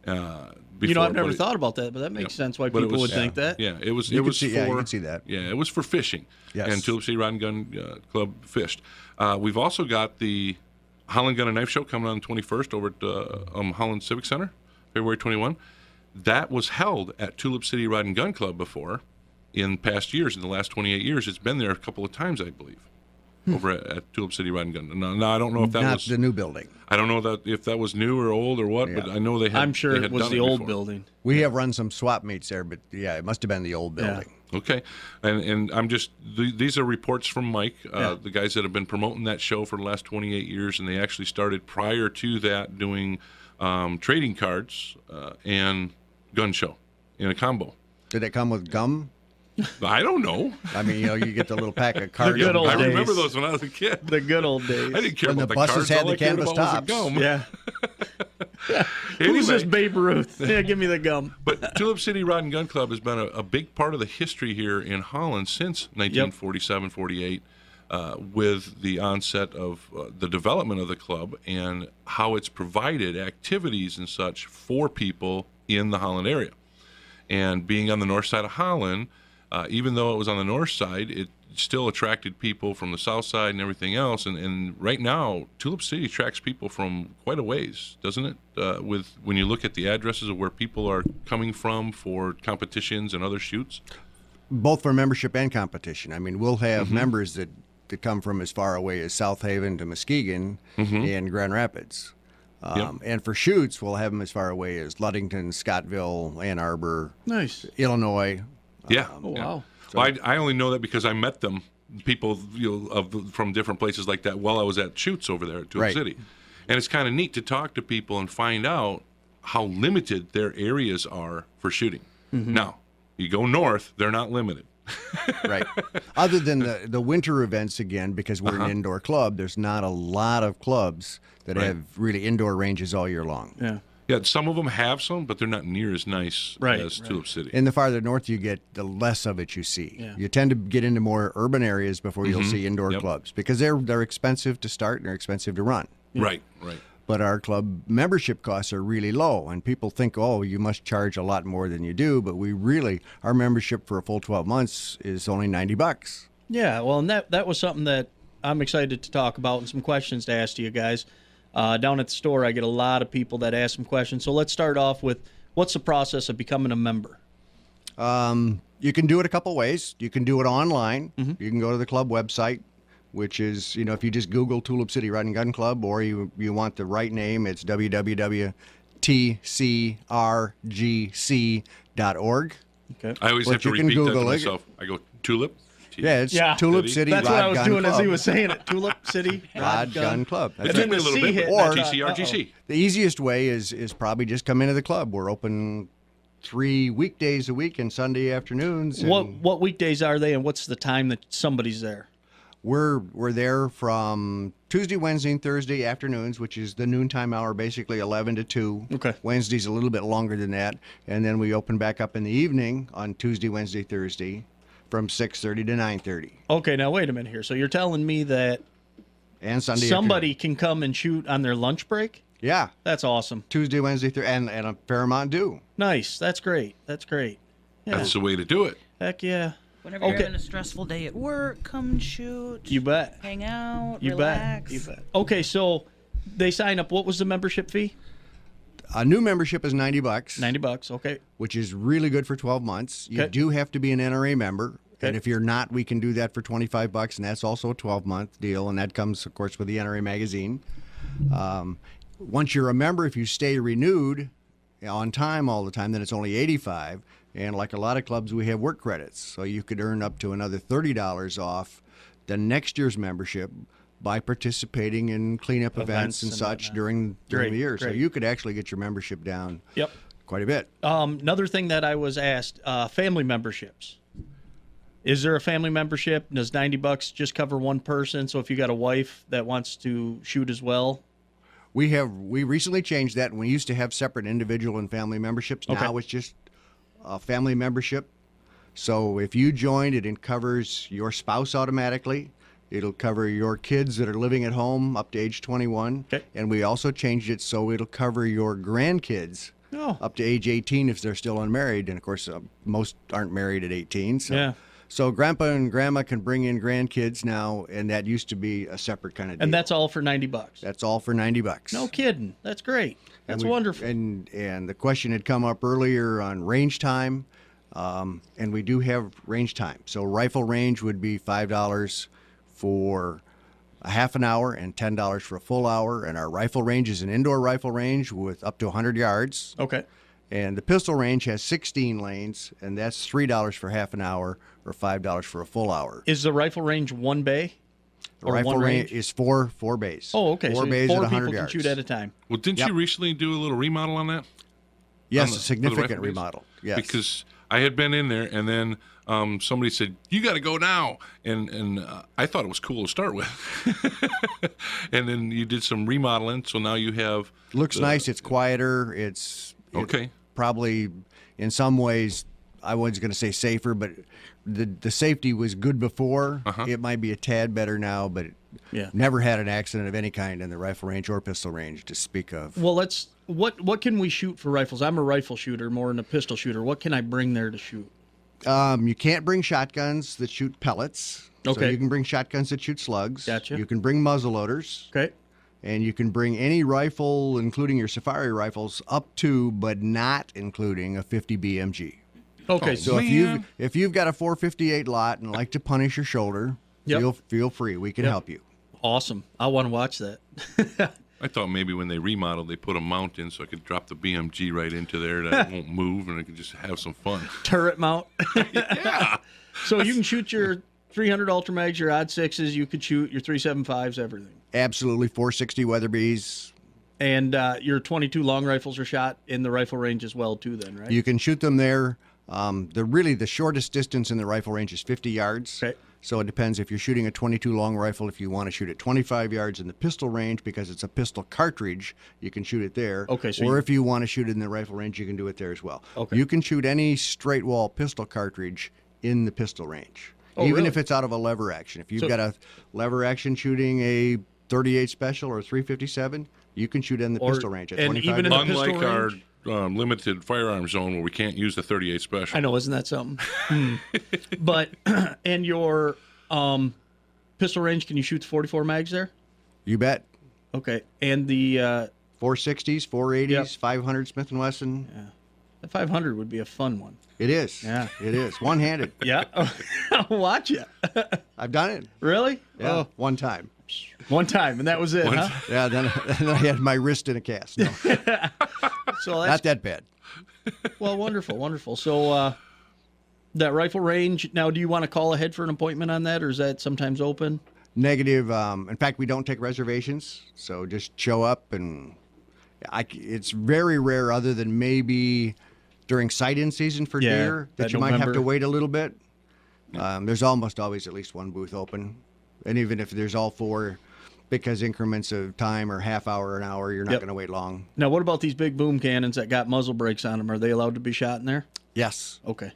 Speaker 3: I've never thought about that, but that makes sense why people would think that.
Speaker 2: Yeah, it was.
Speaker 5: You
Speaker 2: It was
Speaker 5: could see,
Speaker 2: for.
Speaker 5: yeah, you could see that.
Speaker 2: Yeah, it was for fishing.
Speaker 5: Yes.
Speaker 2: And Tulip City Rod and Gun Club fished. We've also got the Holland Gun and Knife Show coming on the 21st over at Holland Civic Center, February 21. That was held at Tulip City Rod and Gun Club before. In past years, in the last 28 years, it's been there a couple of times, I believe, over at Tulip City Rod and Gun. Now I don't know if that
Speaker 5: Not
Speaker 2: was
Speaker 5: the new building.
Speaker 2: I don't know if that was new or old or what, but I know they had.
Speaker 3: I'm sure
Speaker 2: they had
Speaker 3: it was
Speaker 2: done
Speaker 3: the old
Speaker 2: before.
Speaker 3: building.
Speaker 5: We have run some swap meets there, but yeah, it must have been the old building.
Speaker 2: Okay, and I'm just these are reports from Mike, the guys that have been promoting that show for the last 28 years, and they actually started prior to that doing trading cards and gun show in a combo.
Speaker 5: Did it come with gum?
Speaker 2: I don't know.
Speaker 5: I mean, you get the little pack of cards.
Speaker 3: good old
Speaker 2: I
Speaker 3: days.
Speaker 2: remember those when I was a kid.
Speaker 3: The good old days.
Speaker 2: I didn't care
Speaker 5: When
Speaker 2: about
Speaker 5: the
Speaker 2: the
Speaker 5: buses
Speaker 2: cards.
Speaker 5: had
Speaker 2: All
Speaker 5: the
Speaker 2: I cared
Speaker 5: canvas
Speaker 2: about was the
Speaker 5: tops.
Speaker 2: gum.
Speaker 3: Yeah. Who's this Babe Ruth? Yeah, give me the gum.
Speaker 2: But Tulip City Rod and Gun Club has been a big part of the history here in Holland since 1947, 48, with the onset of the development of the club and how it's provided activities and such for people in the Holland area. And being on the north side of Holland, even though it was on the north side, it still attracted people from the south side and everything else. And right now, Tulip City attracts people from quite a ways, doesn't it? When you look at the addresses of where people are coming from for competitions and other shoots.
Speaker 5: Both for membership and competition. I mean, we'll have members that come from as far away as South Haven to Muskegon and Grand Rapids. And for shoots, we'll have them as far away as Ludington, Scottville, Ann Arbor,
Speaker 3: Nice.
Speaker 5: Illinois.
Speaker 2: Yeah.
Speaker 3: Oh, wow.
Speaker 2: Well, I only know that because I met them, people from different places like that, while I was at shoots over there at Tulip City. And it's kind of neat to talk to people and find out how limited their areas are for shooting. Now, you go north, they're not limited.
Speaker 5: Right. Other than the winter events, again, because we're an indoor club, there's not a lot of clubs that have really indoor ranges all year long.
Speaker 3: Yeah.
Speaker 2: Yeah, some of them have some, but they're not near as nice as Tulip City.
Speaker 5: And the farther north you get, the less of it you see.
Speaker 3: Yeah.
Speaker 5: You tend to get into more urban areas before you'll see indoor clubs because they're expensive to start and they're expensive to run.
Speaker 2: Right.
Speaker 5: But our club membership costs are really low, and people think, oh, you must charge a lot more than you do, but our membership for a full 12 months is only $90.
Speaker 3: Yeah, well, and that was something that I'm excited to talk about and some questions to ask to you guys. Down at the store, I get a lot of people that ask some questions. So let's start off with, what's the process of becoming a member?
Speaker 5: You can do it a couple ways. You can do it online. You can go to the club website, which is, if you just Google Tulip City Rod and Gun Club, or you want the right name, it's www.tcrgc.org.
Speaker 3: Okay.
Speaker 2: I always have to
Speaker 5: you can
Speaker 2: repeat that to
Speaker 5: Google it.
Speaker 2: myself. I go, Tulip?
Speaker 5: Yeah, it's Tulip City
Speaker 3: That's
Speaker 5: Rod
Speaker 3: what I was
Speaker 5: Gun
Speaker 3: doing
Speaker 5: Club.
Speaker 3: as he was saying it. Tulip City
Speaker 5: Rod Gun Club. That's
Speaker 2: It
Speaker 5: right.
Speaker 2: took me a
Speaker 3: the
Speaker 2: little
Speaker 3: C
Speaker 2: bit,
Speaker 3: hit,
Speaker 2: but
Speaker 5: or
Speaker 2: TCRGC.
Speaker 5: The easiest way is probably just come into the club. We're open 3 weekdays a week and Sunday afternoons.
Speaker 3: What weekdays are they, and what's the time that somebody's there?
Speaker 5: We're there from Tuesday, Wednesday, and Thursday afternoons, which is the noontime hour, basically 11 to 2.
Speaker 3: Okay.
Speaker 5: Wednesday's a little bit longer than that. And then we open back up in the evening on Tuesday, Wednesday, Thursday from 6:30 to 9:30.
Speaker 3: Okay, now wait a minute here. So you're telling me that
Speaker 5: And Sunday
Speaker 3: somebody can come and shoot on their lunch break?
Speaker 5: Yeah.
Speaker 3: That's awesome.
Speaker 5: Tuesday, Wednesday, Thursday, and a fair amount do.
Speaker 3: Nice. That's great. That's great. Yeah.
Speaker 2: That's the way to do it.
Speaker 3: Heck yeah.
Speaker 4: Whenever you're having a stressful day at work, come and shoot.
Speaker 3: You bet.
Speaker 4: Hang out,
Speaker 3: You
Speaker 4: relax.
Speaker 3: bet. You bet. Okay, so they sign up. What was the membership fee?
Speaker 5: A new membership is $90.
Speaker 3: $90. Okay.
Speaker 5: Which is really good for 12 months. You
Speaker 3: Okay.
Speaker 5: do have to be an NRA member.
Speaker 3: Okay.
Speaker 5: And if you're not, we can do that for $25, and that's also a 12-month deal, and that comes, of course, with the NRA magazine. Once you're a member, if you stay renewed on time all the time, then it's only $85. And like a lot of clubs, we have work credits, so you could earn up to another $30 off the next year's membership by participating in cleanup events and such
Speaker 3: whatnot.
Speaker 5: during
Speaker 3: Great,
Speaker 5: the year. So
Speaker 3: great.
Speaker 5: you could actually get your membership down
Speaker 3: Yep.
Speaker 5: quite a bit.
Speaker 3: Another thing that I was asked, family memberships. Is there a family membership? Does $90 just cover one person? So if you got a wife that wants to shoot as well?
Speaker 5: We recently changed that, and we used to have separate individual and family memberships.
Speaker 3: Okay.
Speaker 5: Now it's just a family membership. So if you join, it covers your spouse automatically. It'll cover your kids that are living at home up to age 21.
Speaker 3: Okay.
Speaker 5: And we also changed it so it'll cover your grandkids
Speaker 3: Oh.
Speaker 5: up to age 18 if they're still unmarried. And of course, most aren't married at 18. So.
Speaker 3: Yeah.
Speaker 5: So grandpa and grandma can bring in grandkids now, and that used to be a separate kind of deal.
Speaker 3: And that's all for $90.
Speaker 5: That's all for $90.
Speaker 3: No kidding. That's great. That's wonderful.
Speaker 5: And the question had come up earlier on range time, and we do have range time. So rifle range would be $5 for a half an hour and $10 for a full hour. And our rifle range is an indoor rifle range with up to 100 yards.
Speaker 3: Okay.
Speaker 5: And the pistol range has 16 lanes, and that's $3 for half an hour or $5 for a full hour.
Speaker 3: Is the rifle range one bay?
Speaker 5: The
Speaker 3: Or
Speaker 5: rifle
Speaker 3: one
Speaker 5: range
Speaker 3: range?
Speaker 5: is four bays.
Speaker 3: Oh, okay.
Speaker 5: Four
Speaker 3: So
Speaker 5: bays
Speaker 3: four
Speaker 5: at 100
Speaker 3: people
Speaker 5: yards.
Speaker 3: can shoot at a time.
Speaker 2: Well, didn't
Speaker 5: Yep.
Speaker 2: you recently do a little remodel on that?
Speaker 5: Yes,
Speaker 2: On
Speaker 5: a
Speaker 2: for the
Speaker 5: significant
Speaker 2: rifle bays?
Speaker 5: remodel. Yes.
Speaker 2: Because I had been in there, and then somebody said, "You got to go now," and I thought it was cool to start with. And then you did some remodeling, so now you have
Speaker 5: Looks nice. It's quieter. It's
Speaker 2: Okay.
Speaker 5: Probably in some ways, I was going to say safer, but the safety was good before. It might be a tad better now, but
Speaker 3: Yeah.
Speaker 5: never had an accident of any kind in the rifle range or pistol range to speak of.
Speaker 3: Well, what can we shoot for rifles? I'm a rifle shooter more than a pistol shooter. What can I bring there to shoot?
Speaker 5: You can't bring shotguns that shoot pellets. So
Speaker 3: Okay.
Speaker 5: you can bring shotguns that shoot slugs.
Speaker 3: Gotcha.
Speaker 5: You can bring muzzle loaders.
Speaker 3: Okay.
Speaker 5: And you can bring any rifle, including your safari rifles, up to but not including a 50 BMG.
Speaker 3: Okay.
Speaker 5: So if you've got a 458 lot and like to punish your shoulder,
Speaker 3: Yep.
Speaker 5: feel free. We can help you.
Speaker 3: Awesome. I want to watch that.
Speaker 2: I thought maybe when they remodeled, they put a mount in so I could drop the BMG right into there that it won't move, and I could just have some fun.
Speaker 3: Turret mount.
Speaker 2: Yeah.
Speaker 3: So you can shoot your 300 Ultra Mags, your odd sixes. You could shoot your 375s, everything.
Speaker 5: Absolutely, 460 Weatherbees.
Speaker 3: And your 22 long rifles are shot in the rifle range as well, too. Then, right?
Speaker 5: You can shoot them there. The shortest distance in the rifle range is 50 yards.
Speaker 3: Okay.
Speaker 5: So it depends if you're shooting a 22 long rifle. If you want to shoot at 25 yards in the pistol range, because it's a pistol cartridge, you can shoot it there.
Speaker 3: Okay, so
Speaker 5: or if you want to shoot it in the rifle range, you can do it there as well.
Speaker 3: Okay.
Speaker 5: You can shoot any straight wall pistol cartridge in the pistol range,
Speaker 3: Oh,
Speaker 5: even
Speaker 3: really?
Speaker 5: if it's out of a lever action. If you've
Speaker 3: So-
Speaker 5: got a lever action shooting a 38 special or 357, you can shoot in the
Speaker 3: Or-
Speaker 5: pistol range at
Speaker 3: and
Speaker 5: 25
Speaker 3: even in the
Speaker 5: yards.
Speaker 3: pistol
Speaker 2: Unlike our
Speaker 3: range?
Speaker 2: limited firearm zone where we can't use the 38 special.
Speaker 3: I know, isn't that something? But and your pistol range, can you shoot the 44 mags there?
Speaker 5: You bet.
Speaker 3: Okay, and the
Speaker 5: 460s, 480s,
Speaker 3: Yep.
Speaker 5: 500 Smith & Wesson.
Speaker 3: the 500 would be a fun one.
Speaker 5: It is.
Speaker 3: Yeah.
Speaker 5: It is. One-handed.
Speaker 3: Yeah, I'll watch it.
Speaker 5: I've done it.
Speaker 3: Really?
Speaker 5: Yeah.
Speaker 3: Oh,
Speaker 5: One time.
Speaker 3: one time, and that was it, huh?
Speaker 5: Yeah, then I had my wrist in a cast. No,
Speaker 3: So
Speaker 5: not
Speaker 3: that's
Speaker 5: that bad.
Speaker 3: well, wonderful, wonderful. So that rifle range. Now, do you want to call ahead for an appointment on that, or is that sometimes open?
Speaker 5: Negative. In fact, we don't take reservations, so just show up, and it's very rare, other than maybe during sight-in season for
Speaker 3: Yeah,
Speaker 5: deer that
Speaker 3: that
Speaker 5: you might have to
Speaker 3: November.
Speaker 5: wait a little bit. There's almost always at least one booth open. And even if there's all four, because increments of time or half hour, an hour, you're not
Speaker 3: Yep.
Speaker 5: going to wait long.
Speaker 3: Now, what about these big boom cannons that got muzzle brakes on them? Are they allowed to be shot in there?
Speaker 5: Yes.
Speaker 3: Okay.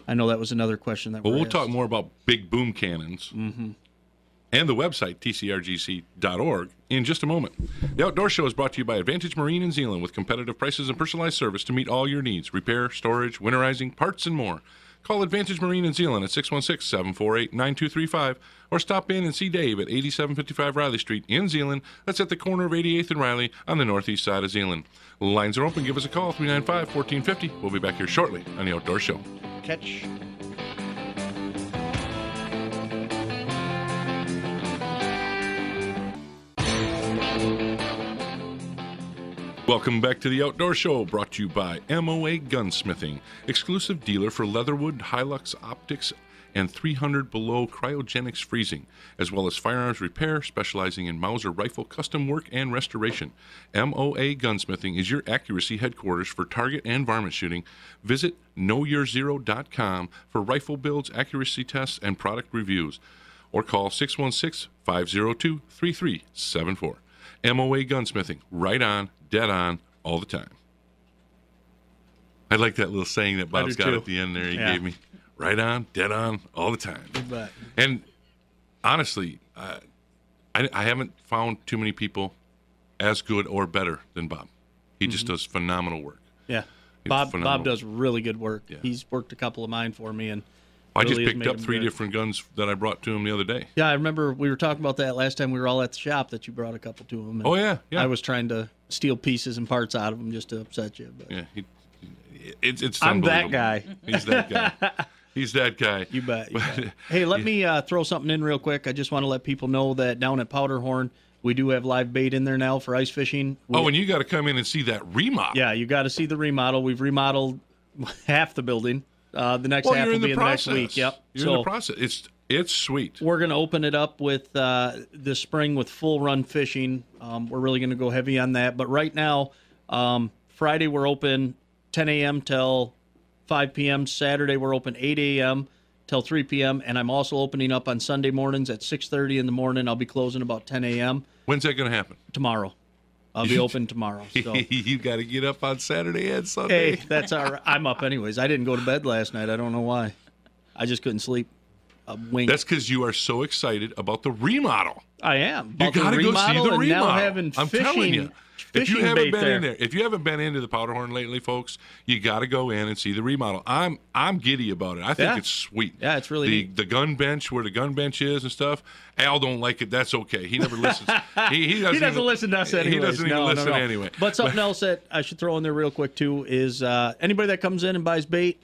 Speaker 3: I know that was another question that
Speaker 2: Well,
Speaker 3: we're
Speaker 2: we'll talk
Speaker 3: asked.
Speaker 2: more about big boom cannons and the website, tcrgc.org, in just a moment. The Outdoor Show is brought to you by Advantage Marine in Zeeland with competitive prices and personalized service to meet all your needs. Repair, storage, winterizing, parts, and more. Call Advantage Marine in Zeeland at 616-748-9235 or stop in and see Dave at 8755 Riley Street in Zeeland. That's at the corner of 88th and Riley on the northeast side of Zeeland. Lines are open. Give us a call, 395-1450. We'll be back here shortly on the Outdoor Show.
Speaker 5: Catch.
Speaker 2: Welcome back to the Outdoor Show, brought to you by MOA Gunsmithing, exclusive dealer for Leatherwood, Hilux Optics, and 300 below cryogenics freezing, as well as firearms repair, specializing in Mauser rifle custom work and restoration. MOA Gunsmithing is your accuracy headquarters for target and varmint shooting. Visit knowyourzero.com for rifle builds, accuracy tests, and product reviews, or call 616-502-3374. MOA Gunsmithing, right on, dead on, all the time. I like that little saying that Bob's
Speaker 3: do
Speaker 2: got
Speaker 3: too.
Speaker 2: at the end there. He
Speaker 3: Yeah.
Speaker 2: gave me, right on, dead on, all the time.
Speaker 3: bet.
Speaker 2: And honestly, I haven't found too many people as good or better than Bob. He just does phenomenal work.
Speaker 3: Yeah.
Speaker 2: He's
Speaker 3: Bob
Speaker 2: phenomenal.
Speaker 3: does really good work.
Speaker 2: Yeah.
Speaker 3: He's worked a couple of mine for me, and
Speaker 2: I just
Speaker 3: really has
Speaker 2: picked
Speaker 3: made
Speaker 2: up
Speaker 3: them
Speaker 2: 3
Speaker 3: good.
Speaker 2: different guns that I brought to him the other day.
Speaker 3: Yeah, I remember we were talking about that last time we were all at the shop, that you brought a couple to him. and
Speaker 2: Oh, yeah, yeah.
Speaker 3: I was trying to steal pieces and parts out of them just to upset you. But
Speaker 2: Yeah, it's
Speaker 3: I'm that
Speaker 2: unbelievable.
Speaker 3: guy.
Speaker 2: He's that guy. He's that guy.
Speaker 3: You bet. You
Speaker 2: But-
Speaker 3: bet. Hey, let me throw something in real quick. I just want to let people know that down at Powderhorn, we do have live bait in there now for ice fishing.
Speaker 2: Oh, and you got to come in and see that remodel.
Speaker 3: Yeah, you got to see the remodel. We've remodeled half the building. The next
Speaker 2: Well,
Speaker 3: half
Speaker 2: you're
Speaker 3: will
Speaker 2: in the
Speaker 3: be in the next
Speaker 2: process.
Speaker 3: week. Yep.
Speaker 2: You're in the process. It's sweet.
Speaker 3: We're going to open it up with this spring with full run fishing. We're really going to go heavy on that. But right now, Friday we're open 10 a.m. till 5 p.m. Saturday we're open 8 a.m. till 3 p.m. And I'm also opening up on Sunday mornings at 6:30 in the morning. I'll be closing about 10 a.m.
Speaker 2: When's that going to happen?
Speaker 3: tomorrow. I'll be open tomorrow. So.
Speaker 2: You got to get up on Saturday and Sunday.
Speaker 3: Hey, that's all right. I'm up anyways. I didn't go to bed last night. I don't know why. I just couldn't sleep. A wink.
Speaker 2: That's because you are so excited about the remodel.
Speaker 3: I am.
Speaker 2: You
Speaker 3: About the
Speaker 2: got to go see
Speaker 3: remodel
Speaker 2: the
Speaker 3: and
Speaker 2: remodel.
Speaker 3: Now having
Speaker 2: I'm
Speaker 3: fishing,
Speaker 2: telling you. If you
Speaker 3: fishing
Speaker 2: haven't
Speaker 3: bait
Speaker 2: been
Speaker 3: there.
Speaker 2: in there, if you haven't been into the Powderhorn lately, folks, you got to go in and see the remodel. I'm giddy about it. I think
Speaker 3: Yeah.
Speaker 2: it's sweet.
Speaker 3: Yeah, it's really neat.
Speaker 2: the gun bench where the gun bench is and stuff. Al don't like it. That's okay. He never listens. He doesn't,
Speaker 3: He doesn't
Speaker 2: even,
Speaker 3: listen to us anyway.
Speaker 2: He doesn't even listen anyway.
Speaker 3: But something else that I should throw in there real quick too is anybody that comes in and buys bait,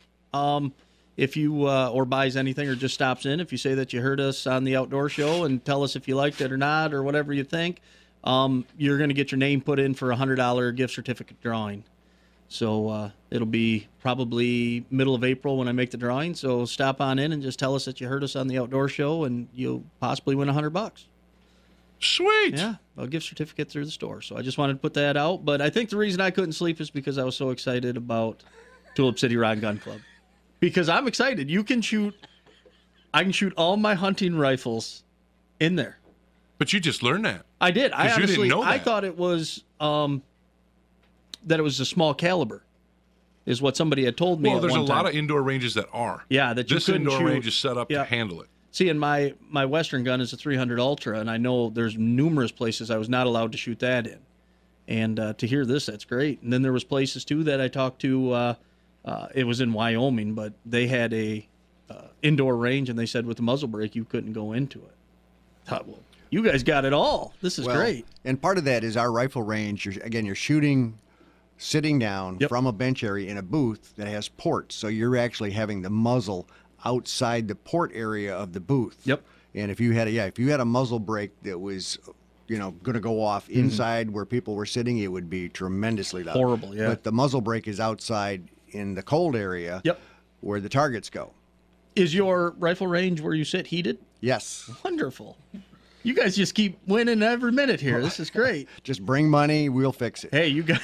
Speaker 3: if you or buys anything or just stops in, if you say that you heard us on the Outdoor Show and tell us if you liked it or not or whatever you think, you're going to get your name put in for a $100 gift certificate drawing. So it'll be probably middle of April when I make the drawing. So stop on in and just tell us that you heard us on the Outdoor Show, and you'll possibly win $100.
Speaker 2: Sweet.
Speaker 3: Yeah, a gift certificate through the store. So I just wanted to put that out. But I think the reason I couldn't sleep is because I was so excited about Tulip City Rod and Gun Club. Because I'm excited. I can shoot all my hunting rifles in there.
Speaker 2: But you just learned that.
Speaker 3: I did. I
Speaker 2: 'Cause you
Speaker 3: honestly,
Speaker 2: didn't know
Speaker 3: I
Speaker 2: that.
Speaker 3: thought it was that it was a small caliber, is what somebody had told me.
Speaker 2: Well,
Speaker 3: at
Speaker 2: there's a
Speaker 3: one
Speaker 2: lot
Speaker 3: time.
Speaker 2: of indoor ranges that are.
Speaker 3: Yeah, that you
Speaker 2: this
Speaker 3: couldn't
Speaker 2: indoor
Speaker 3: shoot.
Speaker 2: range is set up
Speaker 3: Yeah.
Speaker 2: to handle it.
Speaker 3: See, and my Western gun is a 300 Ultra, and I know there's numerous places I was not allowed to shoot that in. And to hear this, that's great. And then there was places too that I talked to. It was in Wyoming, but they had a indoor range, and they said with the muzzle brake you couldn't go into it. Thought, well, you guys got it all. This is great.
Speaker 5: And part of that is our rifle range. You're shooting sitting down
Speaker 3: Yep.
Speaker 5: from a bench area in a booth that has ports. So you're actually having the muzzle outside the port area of the booth.
Speaker 3: Yep.
Speaker 5: And if you had a muzzle brake that was, going to go off inside where people were sitting, it would be tremendously loud.
Speaker 3: Horrible, yeah.
Speaker 5: But the muzzle brake is outside in the cold area.
Speaker 3: Yep.
Speaker 5: Where the targets go.
Speaker 3: Is your rifle range where you sit heated?
Speaker 5: Yes.
Speaker 3: Wonderful. You guys just keep winning every minute here. This is great.
Speaker 5: Just bring money, we'll fix it.
Speaker 3: Hey, you guys.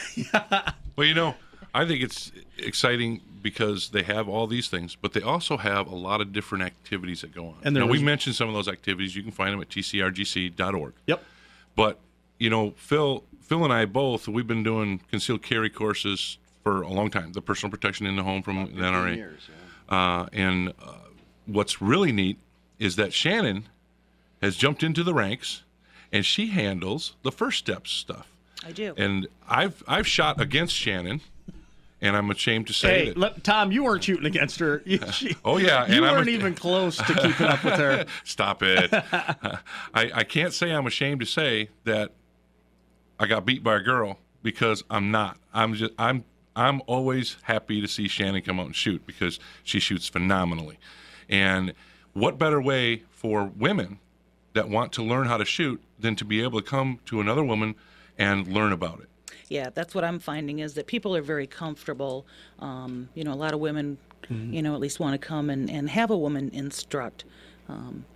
Speaker 2: Well, I think it's exciting because they have all these things, but they also have a lot of different activities that go on.
Speaker 3: And
Speaker 2: now, we mentioned some of those activities. You can find them at tcrgc.org.
Speaker 3: Yep.
Speaker 2: But, Phil and I both, we've been doing concealed carry courses for a long time, the personal protection in the home from the NRA.
Speaker 5: Years, yeah.
Speaker 2: And what's really neat is that Shannon has jumped into the ranks, and she handles the first steps stuff.
Speaker 4: I do.
Speaker 2: And I've shot against Shannon, and I'm ashamed to say that.
Speaker 3: Tom, you weren't shooting against her.
Speaker 2: Oh, yeah.
Speaker 3: You weren't even close to keeping up with her.
Speaker 2: Stop it. I can't say I'm ashamed to say that I got beat by a girl, because I'm not. I'm always happy to see Shannon come out and shoot, because she shoots phenomenally. And what better way for women that want to learn how to shoot than to be able to come to another woman and learn about it?
Speaker 4: Yeah, that's what I'm finding, is that people are very comfortable. A lot of women, at least want to come and have a woman instruct.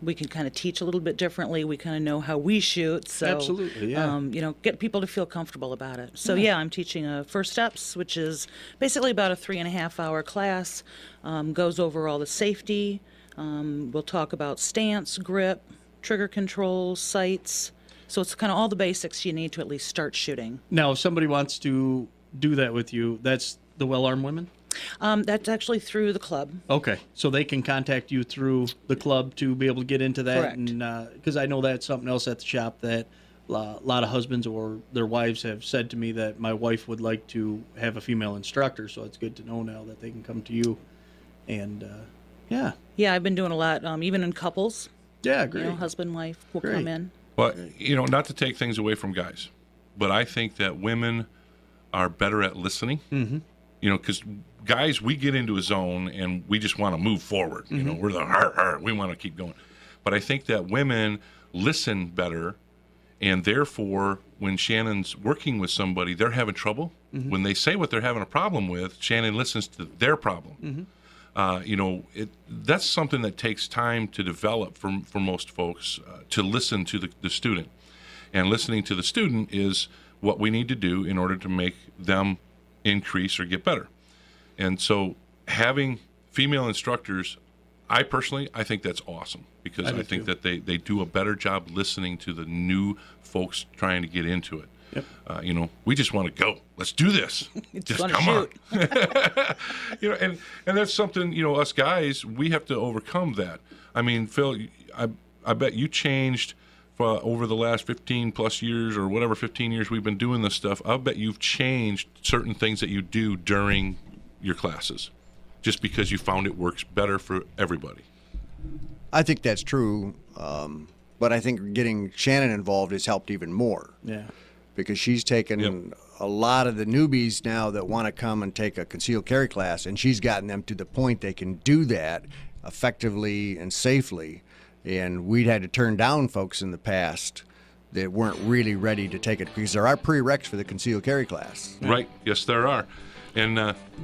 Speaker 4: We can kind of teach a little bit differently. We kind of know how we shoot. So,
Speaker 3: absolutely, yeah.
Speaker 4: Get people to feel comfortable about it. So, I'm teaching First Steps, which is basically about a 3.5-hour class. Goes over all the safety. We'll talk about stance, grip, trigger control, sights. So it's kind of all the basics you need to at least start shooting.
Speaker 3: Now, if somebody wants to do that with you, that's the Well-Armed Women?
Speaker 4: That's actually through the club.
Speaker 3: Okay, so they can contact you through the club to be able to get into that.
Speaker 4: Correct.
Speaker 3: And because I know that's something else at the shop that a lot of husbands or their wives have said to me, that my wife would like to have a female instructor. So it's good to know now that they can come to you. And yeah.
Speaker 4: Yeah, I've been doing a lot, even in couples.
Speaker 3: Yeah, great.
Speaker 4: Husband and wife will
Speaker 3: Great.
Speaker 4: come in.
Speaker 2: Well, not to take things away from guys, but I think that women are better at listening. Mm-hmm. Because guys, we get into a zone and we just want to move forward.
Speaker 3: Mm-hmm.
Speaker 2: We're the we want to keep going. But I think that women listen better, and therefore, when Shannon's working with somebody, they're having trouble. Mm-hmm. When they say what they're having a problem with, Shannon listens to their problem. Mm-hmm. That's something that takes time to develop for most folks, to listen to the student. And listening to the student is what we need to do in order to make them increase or get better. And so having female instructors, I think that's awesome, because I think that they do a better job listening to the new folks trying to get into it. Yep. We just want to go. Let's do this. Just come on. And that's something, us guys, we have to overcome that. I mean, Phil, I bet you changed over the last 15 plus years, or whatever 15 years we've been doing this stuff. I bet you've changed certain things that you do during your classes, just because you found it works better for everybody.
Speaker 5: I think that's true, but I think getting Shannon involved has helped even more.
Speaker 3: Yeah.
Speaker 5: Because she's taken a lot of the newbies now that want to come and take a concealed carry class, and she's gotten them to the point they can do that effectively and safely. And we'd had to turn down folks in the past that weren't really ready to take it, because there are prereqs for the concealed carry class.
Speaker 2: Right. Yes, there are. And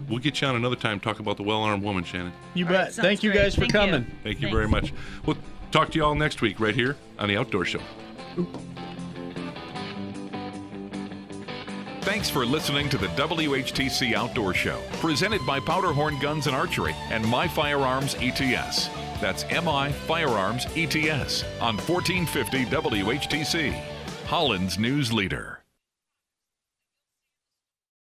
Speaker 2: we'll get you on another time to talk about the Well-Armed Woman, Shannon.
Speaker 3: You bet. Thank you guys for coming.
Speaker 2: Thank you very much. We'll talk to you all next week right here on The Outdoor Show.
Speaker 1: Thanks for listening to the WHTC Outdoor Show, presented by Powderhorn Guns and Archery and My Firearms ETS. That's MI Firearms ETS on 1450 WHTC, Holland's news leader.